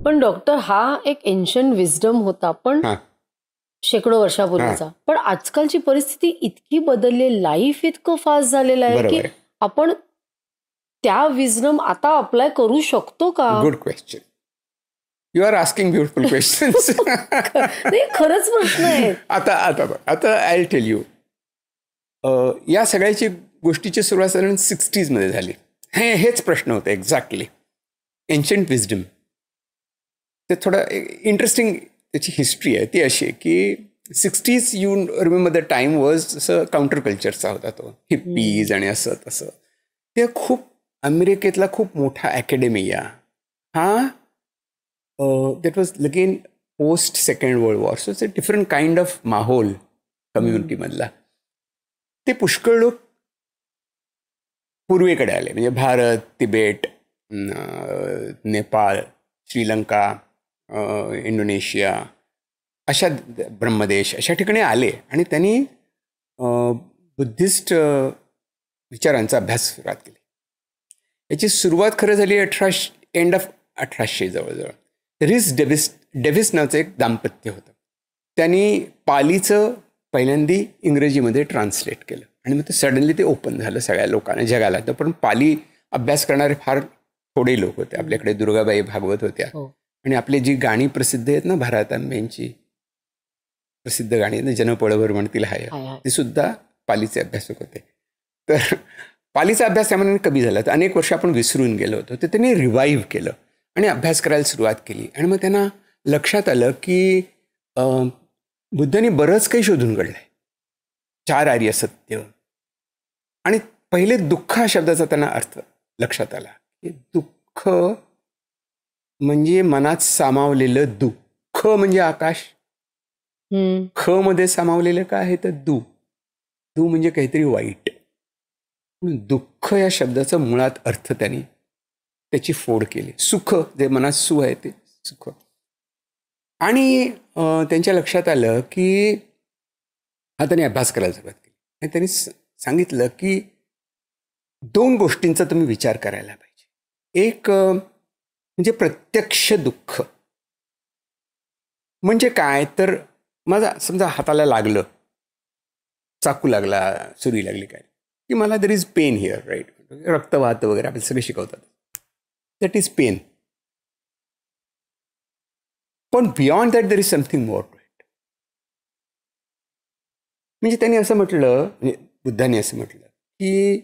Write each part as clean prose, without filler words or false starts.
पण डॉक्टर, हा एक एन्शंट विजडम होता, पण शेकडो वर्षापूर्वीचा. पण आजकालची परिस्थिती इतकी बदलली, लाईफ इतकं फास्ट झालेलं आहे की आपण त्या विजडम आता अप्लाय करू शकतो का? Good question. You are asking beautiful questions. खरंच प्रश्न आहे. आता आय विल टेल यू, या सगळ्याची गोष्टीची सुरुवात साधारण 60s मध्ये झाली. हेच प्रश्न होते एक्झॅक्टली. एन्शंट विजडम ते थोडं इंटरेस्टिंग त्याची हिस्ट्री आहे. ती अशी आहे की 60s, you remember the time was असं काउंटर कल्चरचा होता तो, हिप्पीज आणि असं तसं. ते खूप अमेरिकेतला खूप मोठा अकॅडमिया हा दॅट वॉज लगेन post second world war. So it's a different kind of माहोल कम्युनिटीमधला. ते पुष्कळ लोक पूर्वेकडे आले, म्हणजे भारत, तिबेट, नेपाळ, श्रीलंका, इंडोनेशिया, अशा ब्रह्मदेश अशा ठिकाणी आले आणि त्यांनी बुद्धिस्ट विचारांचा अभ्यास सुरुवात केली. याची सुरुवात खरं झाली एंड ऑफ 1800 जवळजवळ. रिस डेव्हिस नावाचं एक दाम्पत्य होतं. त्यांनी पालीचं पहिल्यांदी इंग्रजीमध्ये ट्रान्सलेट केलं आणि मग ते सडनली ते ओपन झालं सगळ्या लोकांना, जगाला. तर पण पाली अभ्यास करणारे फार थोडे लोक होते. आपल्याकडे दुर्गाबाई भागवत होत्या आणि आपली जी गाणी प्रसिद्ध आहेत ना, भारतांबेंची प्रसिद्ध गाणी ना, जनपळभर म्हणतील हाय, ती सुद्धा पालीचे अभ्यासक होते. तर पालीचा अभ्यास त्यामुळे कमी झाला. तर अनेक वर्ष आपण विसरून गेलो होतो. तर त्यांनी रिवाईव्ह केलं आणि अभ्यास करायला सुरुवात केली. आणि मग त्यांना लक्षात आलं की बुद्धांनी बरंच काही शोधून काढलंय. 4 आर्य सत्य. आणि पहिले दुःख हा शब्दाचा त्यांना अर्थ लक्षात आला की दुःख म्हणजे मनात सामावलेलं दुःख म्हणजे आकाश. ख मध्ये सामावलेलं काय आहे तर दू म्हणजे काहीतरी वाईट. दुःख या शब्दाचा मुळात अर्थ त्यांनी त्याची फोड केली. सुख, जे मनात सु आहे ते सुख. आणि त्यांच्या लक्षात आलं की हा त्यांनी अभ्यास करायला सुरुवात केली आणि त्यांनी सांगितलं की 2 गोष्टींचा तुम्ही विचार करायला पाहिजे. एक म्हणजे प्रत्यक्ष दुःख म्हणजे काय, तर माझा समजा हाताला लागलं, चाकू लागला, सुरी लागली काय, की मला there is pain here, right. रक्त वाहतं वगैरे आपण सगळे शिकवतात. That is pain. पण beyond that there is something more to it. म्हणजे त्यांनी असं म्हटलं, म्हणजे बुद्धांनी असं म्हटलं की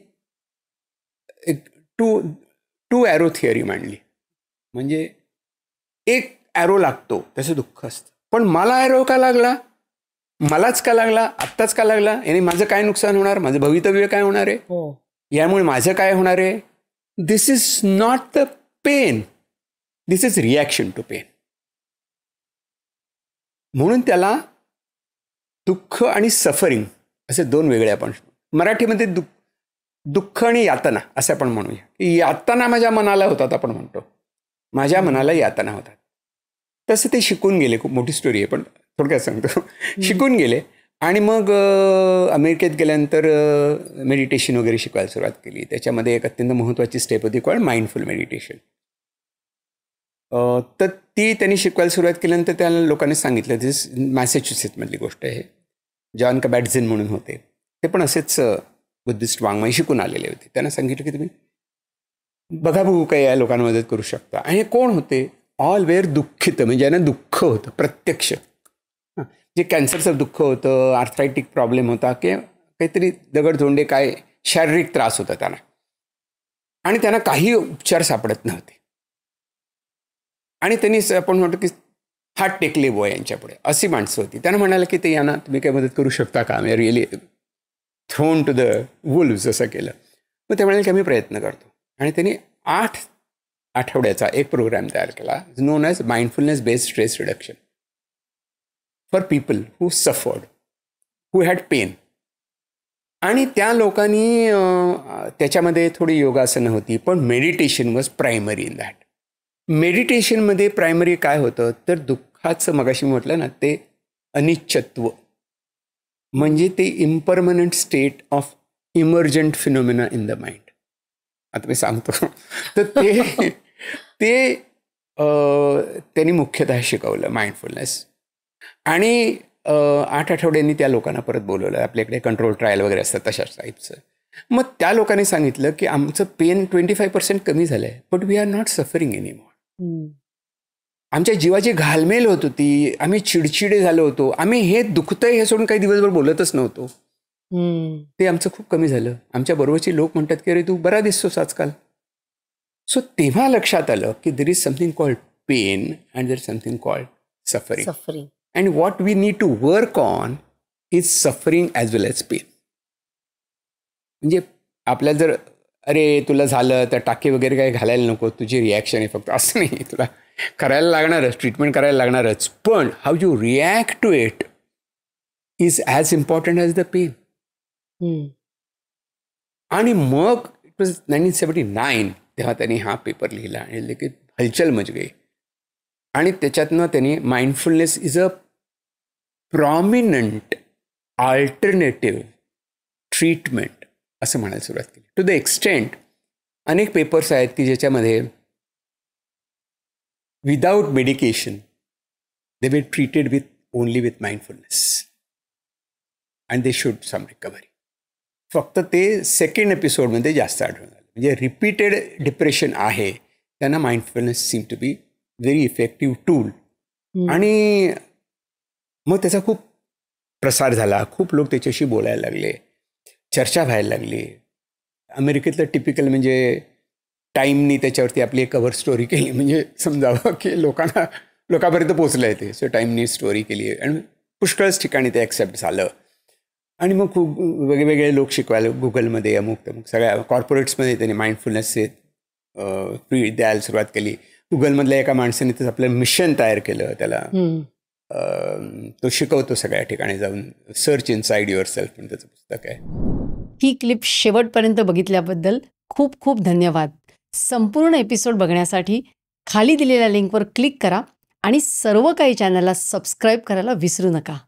एक टू ॲरो थिअरी मांडली. म्हणजे एक ॲरो लागतो त्याचं दुःख असतं, पण मला ॲरो का लागला, मलाच का लागला, आत्ताच का लागला, याने माझं काय नुकसान होणार, माझं भवितव्य काय होणार आहे, यामुळे माझं काय होणार आहे. This is not the pain, this is reaction to pain. म्हणून त्याला दुःख आणि सफरिंग असे 2 वेगळे आपण मराठीमध्ये दुःख आणि यातना असं आपण म्हणूया. की यातना माझ्या मनाला होतात, आपण म्हणतो माझ्या मनाला यातना होतात. तसं ते शिकून गेले. खूप मोठी स्टोरी आहे पण थोडक्यात सांगतो. शिकून गेले आणि मग अमेरिकेत गेल्यानंतर मेडिटेशन वगैरे शिकवायला सुरुवात केली. त्याच्यामध्ये एक अत्यंत महत्त्वाची स्टेप होती कॉल्ड माइंडफुल मेडिटेशन. तर ती त्यांनी शिकवायला सुरुवात केल्यानंतर त्या लोकांनी सांगितलं, दिस मॅसेच्युसेट्समधली गोष्ट आहे. जॉन कबॅटझिन म्हणून होते, ते पण असेच बुद्धिस्ट वाङ्मय शिकून आलेले होते. त्यांना सांगितलं की तुम्ही बघा बघू काय या लोकांना मदत करू शकता. आणि हे कोण होते, ऑल वेअर दुःखित, म्हणजे ज्यांना दुःख होतं प्रत्यक्ष, जे कॅन्सरचं दुःख होतं, आर्थरायटिक प्रॉब्लेम होता, की काहीतरी दगडधोंडे काय शारीरिक त्रास होता त्यांना, आणि त्यांना काही उपचार सापडत नव्हते. आणि त्यांनी आपण म्हणतो की हात टेकले बुवा यांच्यापुढे, अशी माणसं होती. त्यांना म्हणाले की ते यांना तुम्ही काय मदत करू शकता का, आम्ही really thrown to the wolves असं केलं. मग ते म्हणाले की आम्ही प्रयत्न करतो. आणि त्यांनी 8 आठवड्याचा एक प्रोग्राम तयार केला, known as mindfulness based stress reduction for people who suffered, who had pain. आणि त्या लोकांनी त्याच्यामध्ये थोडी योगासनं होती, पण meditation was primary in that. मेडिटेशनमध्ये प्रायमरी काय होतं तर दुःखाचं, मगाशी म्हटलं ना, ते अनिश्चत्व, म्हणजे ते impermanent state of emergent phenomena in the mind. आता मी सांगतो तर ते त्यांनी मुख्यतः शिकवलं माइंडफुलनेस. आणि 8 आठवड्यांनी त्या लोकांना परत बोलवलं. आपल्याकडे कंट्रोल ट्रायल वगैरे असतात तशाच टाईपचं. मग त्या लोकांनी सांगितलं की आमचं पेन 25% कमी झालं आहे, but we are not suffering anymore. आमच्या जीवाची घालमेल होत होती, आम्ही चिडचिडे झालो होतो, आम्ही हे दुखतंय हे सोडून काही दिवसभर बोलतच नव्हतो. ते आमचं खूप कमी झालं. आमच्या बरोबरची लोक म्हणतात की अरे तू बरा दिसतोस आजकाल. सो तेव्हा लक्षात आलं की there is something called pain and there is something called suffering. And what we need to work on is suffering as well as pain. म्हणजे आपल्याला जर अरे तुला झालं तर टाके वगैरे काही घालायला नको, तुझी रिॲक्शन आहे फक्त, असं नाही. तुला करायला लागणारच, ट्रीटमेंट करायला लागणारच, पण how you react to it is as important as the pain. आणि मग इट वॉज 1979 तेव्हा त्यांनी हा पेपर लिहिला आणि लगेच हलचल मच गई. आणि त्याच्यातनं त्यांनी mindfulness is a prominent alternative treatment असं म्हणायला सुरुवात केली. टू द एक्सटेंट अनेक पेपर्स आहेत की ज्याच्यामध्ये without medication they were treated with only with mindfulness and they should some recovery. फक्त ते सेकंड एपिसोडमध्ये जास्त आढळून आलं. म्हणजे रिपीटेड डिप्रेशन आहे त्यांना mindfulness seem to be very effective tool. आणि मग त्याचा खूप प्रसार झाला, खूप लोक त्याच्याशी बोलायला लागले, चर्चा व्हायला लागली. अमेरिकेतलं टिपिकल म्हणजे टाईमनी त्याच्यावरती आपली एक कव्हर स्टोरी केली, म्हणजे समजावं की लोकांपर्यंत पोचलं आहे ते. सो टाईमनी स्टोरी केली आणि पुष्कळच ठिकाणी ते ॲक्सेप्ट झालं. आणि मग खूप वेगवेगळे लोक शिकवायला, गुगलमध्ये अमुक सगळ्या कॉर्पोरेट्समध्ये त्यांनी माइंडफुलनेसचे फ्री द्यायला सुरुवात केली. गुगलमधल्या एका माणसाने तर आपलं मिशन तयार केलं, त्याला तो शिकवतो सगळ्या ठिकाणी जाऊन. सर्च इनसाइड युअर सेल्फ म्हणून त्याचं पुस्तक आहे. ही क्लिप शेवटपर्यंत बघितल्याबद्दल खूप खूप धन्यवाद. संपूर्ण एपिसोड बघण्यासाठी खाली दिलेल्या लिंकवर क्लिक करा आणि सर्व काही चॅनलला सबस्क्राईब करायला विसरू नका.